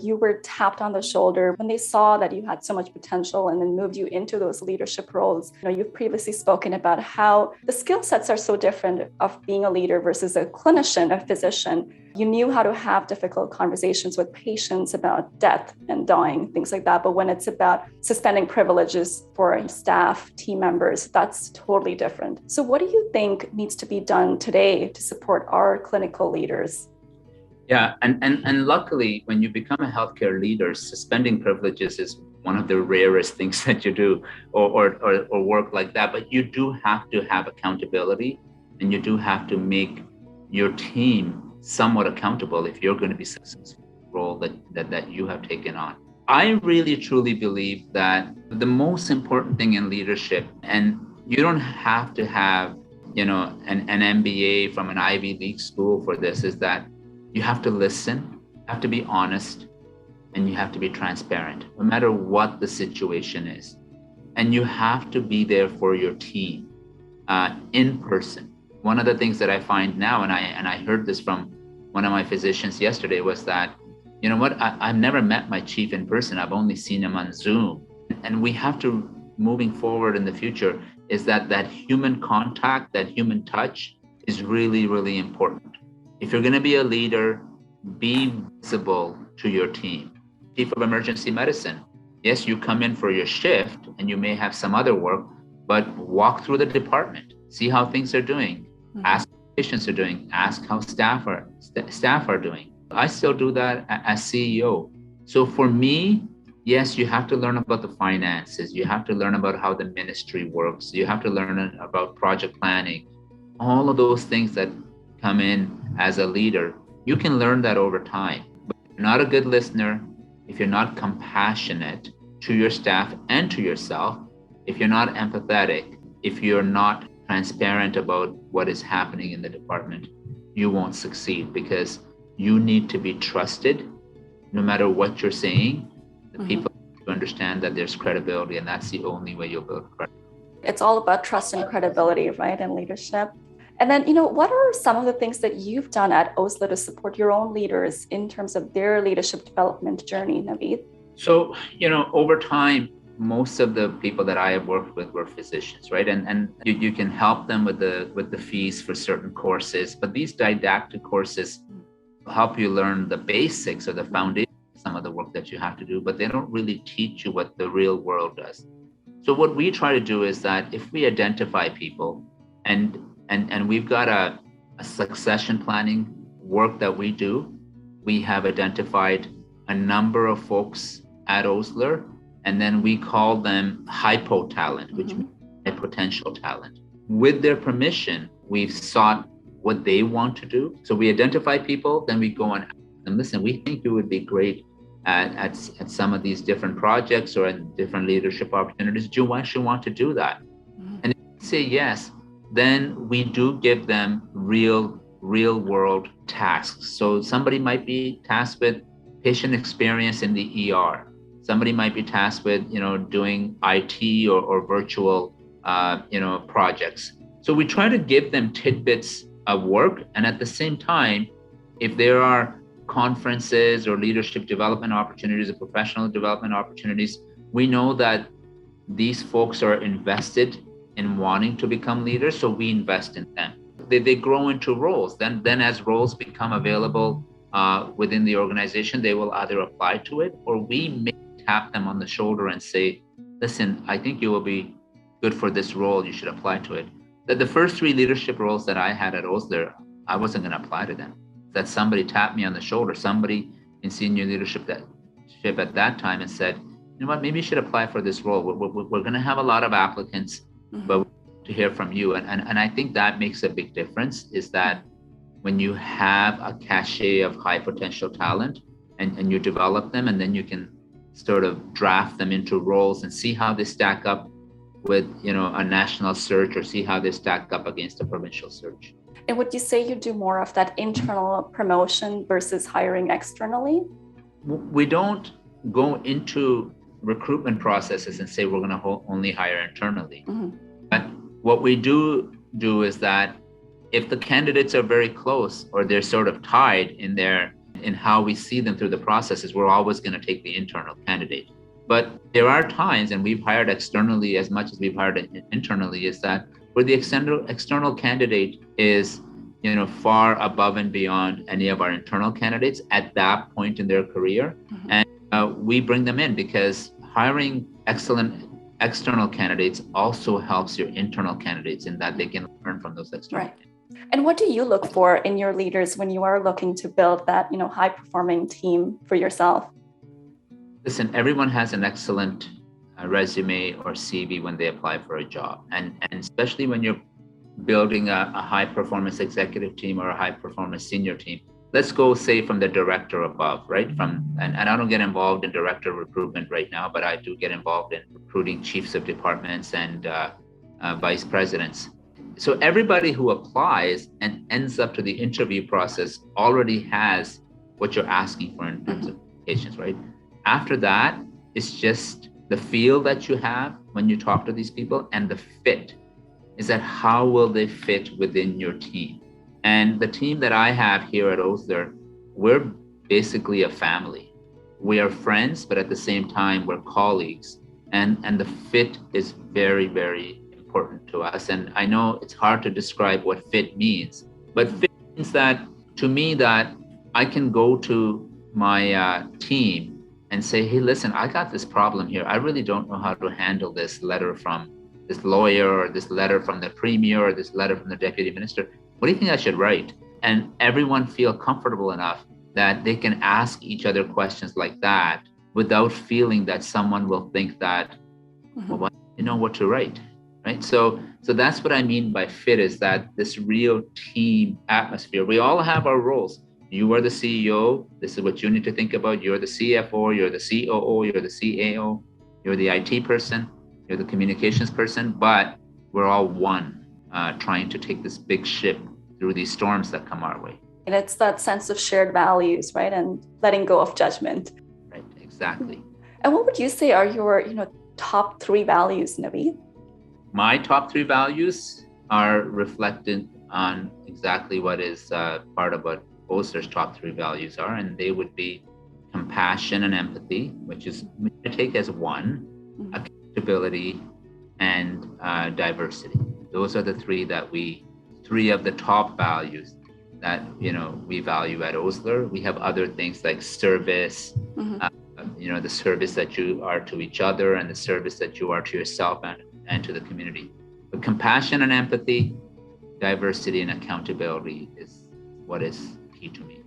You were tapped on the shoulder when they saw that you had so much potential and then moved you into those leadership roles. You've previously spoken about how the skill sets are so different of being a leader versus a clinician, a physician. You knew how to have difficult conversations with patients about death and dying, things like that. But when it's about suspending privileges for staff, team members, that's totally different. So what do you think needs to be done today to support our clinical leaders? Yeah, and luckily, when you become a healthcare leader, suspending privileges is one of the rarest things that you do, or work like that. But you do have to have accountability, and you do have to make your team somewhat accountable if you're going to be successful in the role that you have taken on. I really truly believe that the most important thing in leadership, and you don't have to have an MBA from an Ivy League school for this, is that you have to listen, you have to be honest, and you have to be transparent, no matter what the situation is. And you have to be there for your team in person. One of the things that I find now, and I heard this from one of my physicians yesterday, was that, I've never met my chief in person. I've only seen him on Zoom. And we have to, moving forward in the future, is that human contact, that human touch is really, really important. If you're going to be a leader, be visible to your team. Chief of emergency medicine, yes, you come in for your shift and you may have some other work, but walk through the department, see how things are doing, ask how patients are doing, ask how staff are doing. I still do that as CEO. So for me, yes, you have to learn about the finances. You have to learn about how the ministry works. You have to learn about project planning, all of those things that come in as a leader. You can learn that over time. But if you're not a good listener, if you're not compassionate to your staff and to yourself, if you're not empathetic, if you're not transparent about what is happening in the department, you won't succeed, because you need to be trusted no matter what you're saying. The people understand that there's credibility, and that's the only way you'll build credibility. It's all about trust and credibility, right, in leadership. And then, what are some of the things that you've done at OSLA to support your own leaders in terms of their leadership development journey, Naveed? So, over time, most of the people that I have worked with were physicians, right? And you can help them with the fees for certain courses, but these didactic courses help you learn the basics or the foundation of some of the work that you have to do, but they don't really teach you what the real world does. So what we try to do is that if we identify people and we've got a succession planning work that we do, we have identified a number of folks at OSLR, and then we call them hypo talent, which means high potential talent. With their permission, we've sought what they want to do. So we identify people, then we go and ask them, listen, we think you would be great at some of these different projects or in different leadership opportunities. Do you actually want to do that? And if they say yes, then we do give them real world tasks. So somebody might be tasked with patient experience in the ER. Somebody might be tasked with, doing IT or virtual, projects. So we try to give them tidbits of work. And at the same time, if there are conferences or leadership development opportunities or professional development opportunities, we know that these folks are invested in wanting to become leaders, so we invest in them. They grow into roles. Then as roles become available within the organization, they will either apply to it, or we may tap them on the shoulder and say, listen, I think you will be good for this role. You should apply to it. The first 3 leadership roles that I had at OSLR, I wasn't going to apply to them. That somebody tapped me on the shoulder, somebody in senior leadership at that time, and said, you know what, maybe you should apply for this role. We're going to have a lot of applicants, but we want to hear from you. And I think that makes a big difference, is that when you have a cachet of high potential talent and you develop them, and then you can sort of draft them into roles and see how they stack up with, a national search, or see how they stack up against a provincial search. And would you say you do more of that internal promotion versus hiring externally? We don't go into recruitment processes and say we're going to only hire internally. But what we do is that if the candidates are very close, or they're sort of tied in their in how we see them through the processes, we're always going to take the internal candidate. But there are times, and we've hired externally as much as we've hired internally, is that where the external candidate is, far above and beyond any of our internal candidates at that point in their career. Mm-hmm. And we bring them in because hiring excellent external candidates also helps your internal candidates in that they can learn from those external candidates. And what do you look for in your leaders when you are looking to build that, high-performing team for yourself? Listen, everyone has an excellent resume or CV when they apply for a job. And especially when you're building a high-performance executive team or a high-performance senior team. Let's go, say, from the director above, right? And I don't get involved in director recruitment right now, but I do get involved in recruiting chiefs of departments and vice presidents. So everybody who applies and ends up to the interview process already has what you're asking for in terms of qualifications, right? After that, it's just the feel that you have when you talk to these people and the fit. Is that how will they fit within your team? And the team that I have here at Osler, we're basically a family. We are friends, but at the same time, we're colleagues. And the fit is very, very important to us. And I know it's hard to describe what fit means, but fit means that, to me, that I can go to my team and say, hey, listen, I got this problem here. I really don't know how to handle this letter from this lawyer or this letter from the premier or this letter from the deputy minister. What do you think I should write? And everyone feel comfortable enough that they can ask each other questions like that without feeling that someone will think that, well, you know what to write, right? So that's what I mean by fit, is that this real team atmosphere. We all have our roles. You are the CEO. This is what you need to think about. You're the CFO, you're the COO, you're the CAO, you're the IT person, you're the communications person, but we're all one, trying to take this big ship through these storms that come our way. And it's that sense of shared values, right? And letting go of judgment. Right, exactly. And what would you say are your, top 3 values, Naveed? My top 3 values are reflected on exactly what is part of what Osler's top 3 values are, and they would be compassion and empathy, which I take as one, accountability, and diversity. Those are the 3 of the top values that we value at Osler. We have other things like service, the service that you are to each other and the service that you are to yourself and to the community. But compassion and empathy, diversity and accountability is what is key to me.